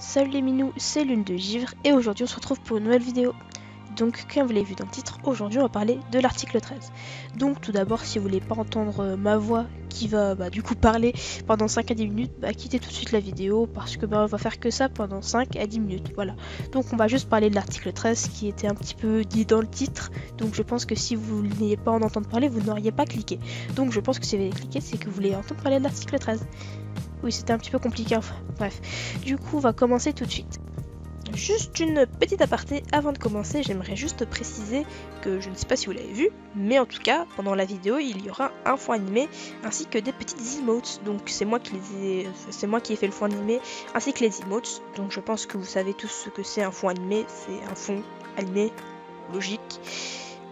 Salut les minous, c'est Lune de Givre et aujourd'hui on se retrouve pour une nouvelle vidéo. Donc comme vous l'avez vu dans le titre, aujourd'hui on va parler de l'article 13. Donc tout d'abord, si vous voulez pas entendre ma voix qui va du coup parler pendant 5 à 10 minutes, quittez tout de suite la vidéo parce que on va faire que ça pendant 5 à 10 minutes, voilà. Donc on va juste parler de l'article 13 qui était un petit peu dit dans le titre. Donc je pense que si vous n'ayez pas en entendre parler, vous n'auriez pas cliqué. Donc je pense que si vous avez cliqué, c'est que vous voulez entendre parler de l'article 13. Oui, c'était un petit peu compliqué, enfin, bref. Du coup, on va commencer tout de suite. Juste une petite aparté avant de commencer, j'aimerais juste préciser que je ne sais pas si vous l'avez vu, mais en tout cas, pendant la vidéo, il y aura un fond animé ainsi que des petites emotes. Donc c'est moi qui ai fait le fond animé ainsi que les emotes. Donc je pense que vous savez tous ce que c'est un fond animé, c'est un fond animé logique.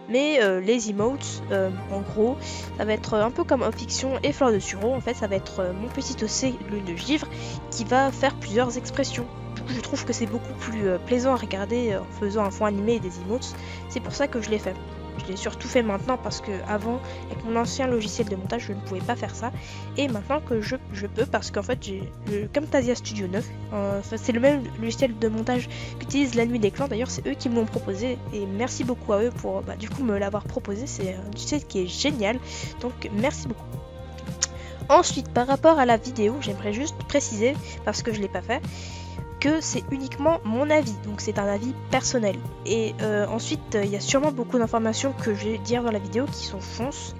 Mais les emotes, en gros, ça va être un peu comme Fiction et Fleur de Sureau. En fait, ça va être mon petit OC Lune de Givre qui va faire plusieurs expressions. Du coup, je trouve que c'est beaucoup plus plaisant à regarder en faisant un fond animé et des emotes. C'est pour ça que je l'ai fait. Je l'ai surtout fait maintenant parce que avant, avec mon ancien logiciel de montage, je ne pouvais pas faire ça. Et maintenant que je peux, parce qu'en fait, j'ai le Camtasia Studio 9. C'est le même logiciel de montage qu'utilise La Nuit des Clans. D'ailleurs, c'est eux qui me l'ont proposé. Et merci beaucoup à eux pour du coup me l'avoir proposé. C'est un logiciel qui est génial. Donc, merci beaucoup. Ensuite, par rapport à la vidéo, j'aimerais juste préciser, parce que je ne l'ai pas fait, que c'est uniquement mon avis, donc c'est un avis personnel. Et ensuite, il y a sûrement beaucoup d'informations que je vais dire dans la vidéo qui sont fausses,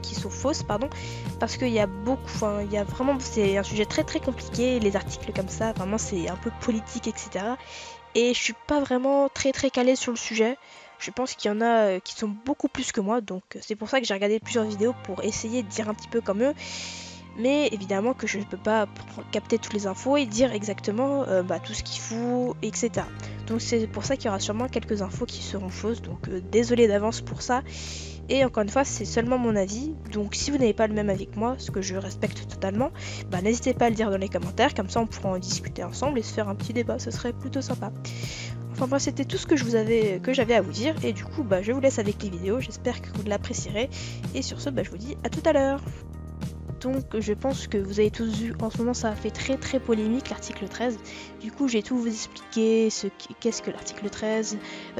parce qu'il y a vraiment, c'est un sujet très compliqué, les articles comme ça, vraiment c'est un peu politique, etc. Et je suis pas vraiment très calée sur le sujet. Je pense qu'il y en a qui sont beaucoup plus que moi, donc c'est pour ça que j'ai regardé plusieurs vidéos pour essayer de dire un petit peu comme eux. Mais évidemment que je ne peux pas capter toutes les infos et dire exactement tout ce qu'il faut, etc. Donc c'est pour ça qu'il y aura sûrement quelques infos qui seront fausses, donc désolé d'avance pour ça. Et encore une fois, c'est seulement mon avis, donc si vous n'avez pas le même avis que moi, ce que je respecte totalement, n'hésitez pas à le dire dans les commentaires, comme ça on pourra en discuter ensemble et se faire un petit débat, ce serait plutôt sympa. Enfin bref, c'était tout ce que j'avais à vous dire, et du coup je vous laisse avec les vidéos, j'espère que vous l'apprécierez, et sur ce je vous dis à tout à l'heure. Donc je pense que vous avez tous vu, en ce moment ça a fait très polémique l'article 13. Du coup j'ai tout vous expliqué, qu'est-ce que l'article 13,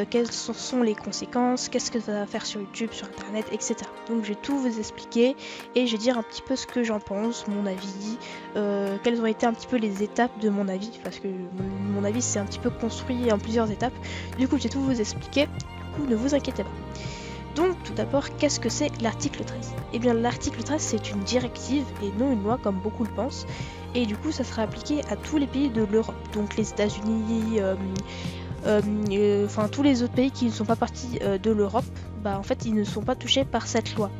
quelles sont les conséquences, qu'est-ce que ça va faire sur YouTube, sur internet, etc. Donc j'ai tout vous expliqué et je vais dire un petit peu ce que j'en pense, mon avis, quelles ont été un petit peu les étapes de mon avis, parce que mon avis c'est un petit peu construit en plusieurs étapes. Du coup j'ai tout vous expliqué, du coup ne vous inquiétez pas. Donc tout d'abord, qu'est-ce que c'est l'article 13 ? Eh bien l'article 13 c'est une directive et non une loi comme beaucoup le pensent. Et du coup ça sera appliqué à tous les pays de l'Europe. Donc les États-Unis, tous les autres pays qui ne sont pas partis de l'Europe, en fait ils ne sont pas touchés par cette loi,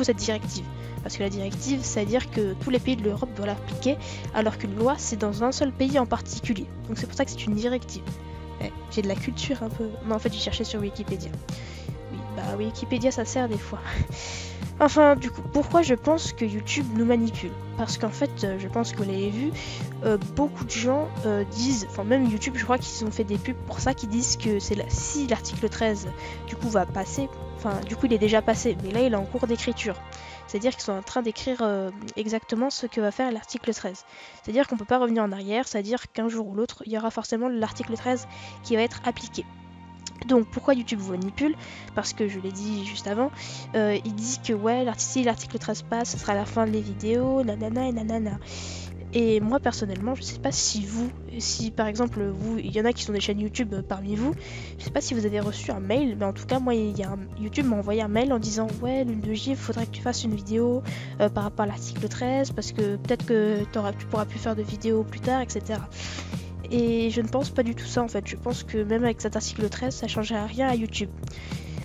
cette directive. Parce que la directive, ça veut dire que tous les pays de l'Europe doivent l'appliquer, alors qu'une loi c'est dans un seul pays en particulier. Donc c'est pour ça que c'est une directive. Ouais, j'ai de la culture un peu. Non en fait j'ai cherché sur Wikipédia. Oui, Wikipédia ça sert des fois. Enfin, du coup, pourquoi je pense que YouTube nous manipule ? Parce qu'en fait, je pense que vous l'avez vu, beaucoup de gens disent, même YouTube, je crois qu'ils ont fait des pubs pour ça, qui disent que si l'article 13, du coup, va passer, du coup, il est déjà passé, mais là, il est en cours d'écriture. C'est-à-dire qu'ils sont en train d'écrire exactement ce que va faire l'article 13. C'est-à-dire qu'on peut pas revenir en arrière, c'est-à-dire qu'un jour ou l'autre, il y aura forcément l'article 13 qui va être appliqué. Donc pourquoi YouTube vous manipule ? Parce que je l'ai dit juste avant, il dit que ouais, si l'article 13 passe, ce sera la fin des vidéos, nanana et nanana. Et moi personnellement, je sais pas si par exemple il y en a qui sont des chaînes YouTube parmi vous, je sais pas si vous avez reçu un mail, mais en tout cas moi YouTube m'a envoyé un mail en disant ouais Lune de Givre, faudrait que tu fasses une vidéo par rapport à l'article 13, parce que peut-être que tu pourras plus faire de vidéos plus tard, etc. Et je ne pense pas du tout ça en fait, je pense que même avec cet article 13 ça changerait rien à YouTube.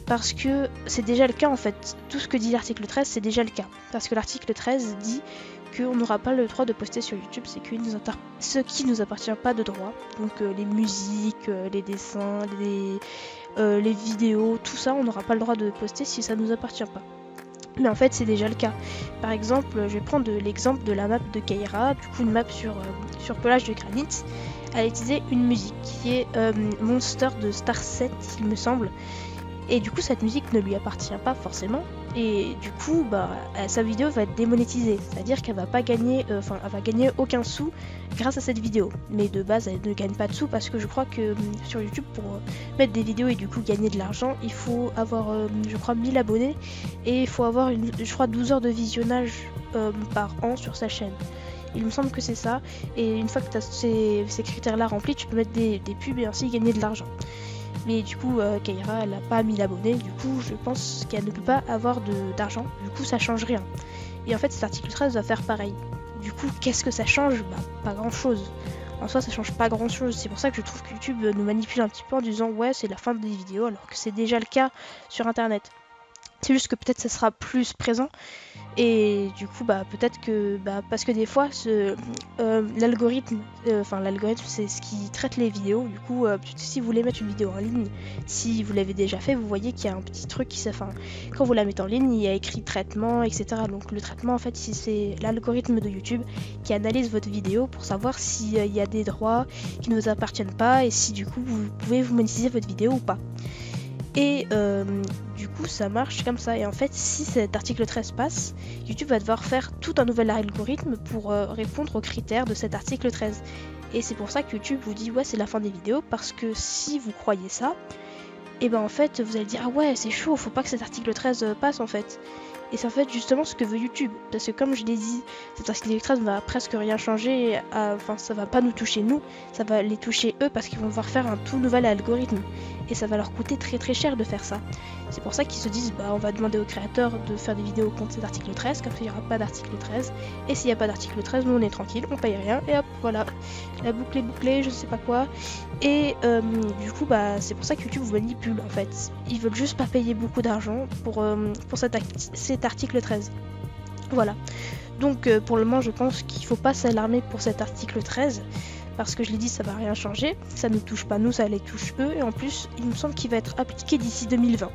Parce que c'est déjà le cas en fait, tout ce que dit l'article 13 c'est déjà le cas. Parce que l'article 13 dit qu'on n'aura pas le droit de poster sur YouTube, c'est ce qui nous appartient pas de droit. Donc les musiques, les dessins, les vidéos, tout ça on n'aura pas le droit de poster si ça nous appartient pas. Mais en fait c'est déjà le cas. Par exemple, je vais prendre l'exemple de la map de Kaira, du coup une map sur pelage de granit. Elle a utilisé une musique qui est Monster de Star 7 il me semble. Et du coup cette musique ne lui appartient pas forcément, et du coup bah sa vidéo va être démonétisée, c'est-à-dire qu'elle va pas gagner, elle va gagner aucun sou grâce à cette vidéo. Mais de base elle ne gagne pas de sous parce que je crois que sur YouTube pour mettre des vidéos et du coup gagner de l'argent, il faut avoir je crois 1000 abonnés et il faut avoir je crois 12 heures de visionnage par an sur sa chaîne. Il me semble que c'est ça, et une fois que tu as ces critères là remplis, tu peux mettre des pubs et ainsi gagner de l'argent. Mais du coup, Kaira, elle n'a pas 1000 abonnés, du coup, je pense qu'elle ne peut pas avoir d'argent, du coup, ça change rien. Et en fait, cet article 13 va faire pareil. Du coup, qu'est-ce que ça change? Bah, pas grand-chose. En soi, ça change pas grand-chose. C'est pour ça que je trouve que YouTube nous manipule un petit peu en disant ouais, c'est la fin des vidéos, alors que c'est déjà le cas sur Internet. C'est juste que peut-être ça sera plus présent. Et du coup, bah peut-être que parce que des fois, l'algorithme, l'algorithme c'est ce qui traite les vidéos. Du coup, si vous voulez mettre une vidéo en ligne, si vous l'avez déjà fait, vous voyez qu'il y a un petit truc quand vous la mettez en ligne, il y a écrit traitement, etc. Donc le traitement, en fait, c'est l'algorithme de YouTube qui analyse votre vidéo pour savoir s'il y a des droits qui ne vous appartiennent pas et si du coup vous pouvez vous monétiser votre vidéo ou pas. Et du coup ça marche comme ça, et en fait si cet article 13 passe, YouTube va devoir faire tout un nouvel algorithme pour répondre aux critères de cet article 13. Et c'est pour ça que YouTube vous dit ouais c'est la fin des vidéos, parce que si vous croyez ça, et ben en fait vous allez dire ah ouais c'est chaud, faut pas que cet article 13 passe en fait. Et c'est en fait justement ce que veut YouTube, parce que comme je l'ai dit, cet article 13 ne va presque rien changer, ça va pas nous toucher nous, ça va les toucher eux parce qu'ils vont devoir faire un tout nouvel algorithme. Et ça va leur coûter très très cher de faire ça. C'est pour ça qu'ils se disent bah on va demander aux créateurs de faire des vidéos contre cet article 13, comme ça il n'y aura pas d'article 13. Et s'il n'y a pas d'article 13, nous on est tranquille, on paye rien, et hop voilà, la boucle est bouclée, je sais pas quoi. Et du coup bah c'est pour ça que YouTube vous manipule en fait. Ils veulent juste pas payer beaucoup d'argent pour cet article 13. Voilà. Donc pour le moment je pense qu'il faut pas s'alarmer pour cet article 13. Parce que je l'ai dit, ça va rien changer, ça ne touche pas nous, ça les touche eux, et en plus, il me semble qu'il va être appliqué d'ici 2020.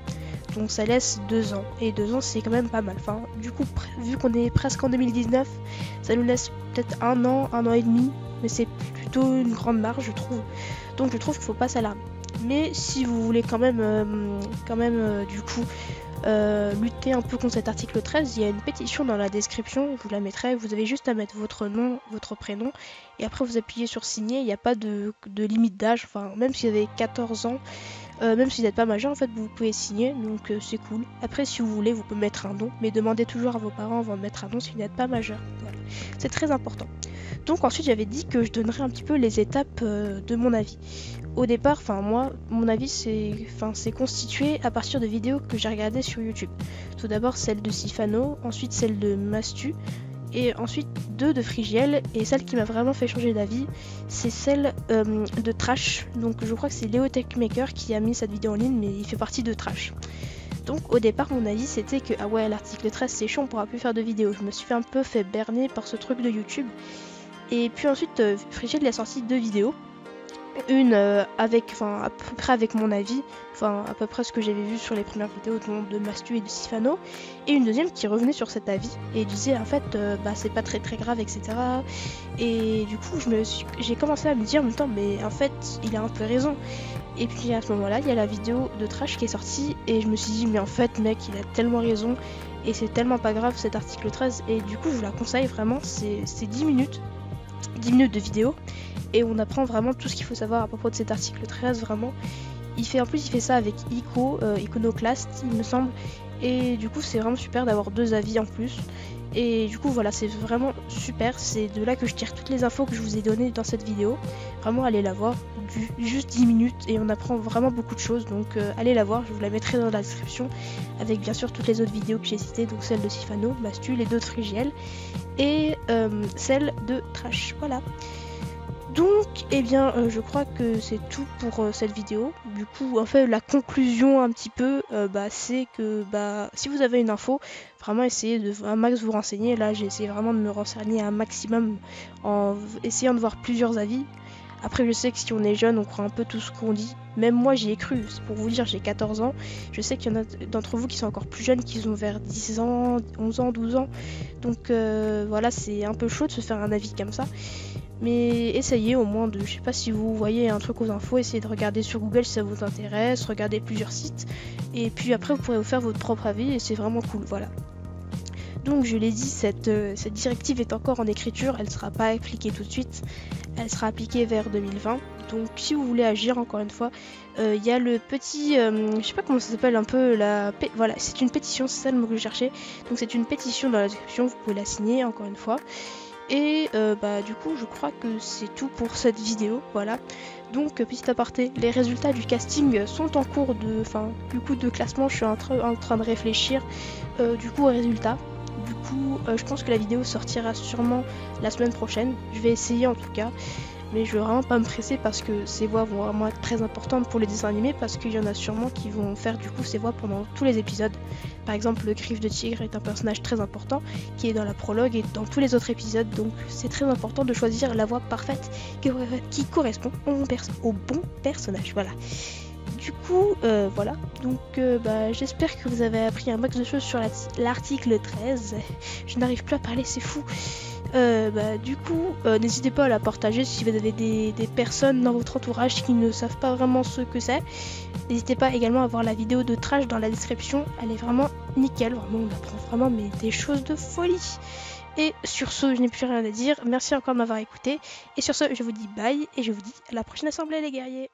Donc ça laisse 2 ans, et 2 ans c'est quand même pas mal. Enfin, du coup, vu qu'on est presque en 2019, ça nous laisse peut-être 1 an et demi, mais c'est plutôt une grande marge, je trouve. Donc je trouve qu'il faut pas s'alarmer. Mais si vous voulez quand même du coup, lutter un peu contre cet article 13, il y a une pétition dans la description, je vous la mettrai, vous avez juste à mettre votre nom, votre prénom, et après vous appuyez sur signer, il n'y a pas de limite d'âge, enfin même si vous avez 14 ans, même si vous n'êtes pas majeur, en fait vous pouvez signer, donc c'est cool. Après si vous voulez, vous pouvez mettre un don, mais demandez toujours à vos parents avant de mettre un don si vous n'êtes pas majeur, voilà. C'est très important. Donc ensuite j'avais dit que je donnerais un petit peu les étapes de mon avis. Au départ, moi, mon avis c'est constitué à partir de vidéos que j'ai regardées sur YouTube. Tout d'abord celle de Sifano, ensuite celle de Mastu, et ensuite 2 de Frigiel, et celle qui m'a vraiment fait changer d'avis, c'est celle de Trash. Donc je crois que c'est Léo Techmaker qui a mis cette vidéo en ligne, mais il fait partie de Trash. Donc au départ mon avis c'était que ah ouais l'article 13 c'est chiant, on pourra plus faire de vidéos. Je me suis un peu fait berner par ce truc de YouTube. Et puis ensuite Frigiel a sorti 2 vidéos. Une à peu près avec mon avis, à peu près ce que j'avais vu sur les premières vidéos de Mastu et de Sifano, et une deuxième qui revenait sur cet avis et disait en fait c'est pas très grave, etc. Et du coup j'ai commencé à me dire en même temps mais en fait il a un peu raison. Et puis à ce moment là il y a la vidéo de Trash qui est sortie et je me suis dit mais en fait mec il a tellement raison et c'est tellement pas grave cet article 13, et du coup je vous la conseille vraiment, c'est 10 minutes de vidéo et on apprend vraiment tout ce qu'il faut savoir à propos de cet article 13, vraiment. Il fait ça avec Iconoclast il me semble, et du coup c'est vraiment super d'avoir 2 avis en plus. Et du coup voilà, c'est vraiment super, c'est de là que je tire toutes les infos que je vous ai données dans cette vidéo. Vraiment allez la voir, juste 10 minutes et on apprend vraiment beaucoup de choses, donc allez la voir, je vous la mettrai dans la description avec bien sûr toutes les autres vidéos que j'ai citées, donc celle de Sifano, Mastu, les 2 de Frigiel et celle de Trash, voilà. Donc, je crois que c'est tout pour cette vidéo. Du coup, en fait, la conclusion un petit peu, c'est que si vous avez une info, vraiment essayez de un max vous renseigner. Là, j'ai essayé vraiment de me renseigner un maximum en essayant de voir plusieurs avis. Après, je sais que si on est jeune, on croit un peu tout ce qu'on dit. Même moi, j'y ai cru. C'est pour vous dire, j'ai 14 ans. Je sais qu'il y en a d'entre vous qui sont encore plus jeunes, qui ont vers 10 ans, 11 ans, 12 ans. Donc voilà, c'est un peu chaud de se faire un avis comme ça. Mais essayez au moins de, je sais pas si vous voyez un truc aux infos, essayez de regarder sur Google si ça vous intéresse, regardez plusieurs sites, et puis après vous pourrez vous faire votre propre avis et c'est vraiment cool, voilà. Donc je l'ai dit, cette directive est encore en écriture, elle ne sera pas appliquée tout de suite, elle sera appliquée vers 2020. Donc si vous voulez agir, encore une fois, il y a le petit, je sais pas comment ça s'appelle un peu, voilà, c'est une pétition, c'est ça le mot que je cherchais. Donc c'est une pétition dans la description, vous pouvez la signer encore une fois. Et du coup je crois que c'est tout pour cette vidéo, voilà. Donc petit aparté, les résultats du casting sont en cours de classement, je suis en train de réfléchir du coup aux résultats. Du coup je pense que la vidéo sortira sûrement la semaine prochaine, je vais essayer en tout cas. Mais je vais vraiment pas me presser parce que ces voix vont vraiment être très importantes pour les dessins animés, parce qu'il y en a sûrement qui vont faire du coup ces voix pendant tous les épisodes. Par exemple, le Griffe de Tigre est un personnage très important qui est dans la prologue et dans tous les autres épisodes, donc c'est très important de choisir la voix parfaite qui correspond au bon personnage. Voilà. Du coup, voilà. Donc, j'espère que vous avez appris un max de choses sur l'article 13. Je n'arrive plus à parler, c'est fou. Du coup, n'hésitez pas à la partager si vous avez des personnes dans votre entourage qui ne savent pas vraiment ce que c'est. N'hésitez pas également à voir la vidéo de Trash dans la description. Elle est vraiment nickel. Vraiment, on apprend vraiment des choses de folie. Et sur ce, je n'ai plus rien à dire. Merci encore de m'avoir écouté. Et sur ce, je vous dis bye et je vous dis à la prochaine assemblée les guerriers.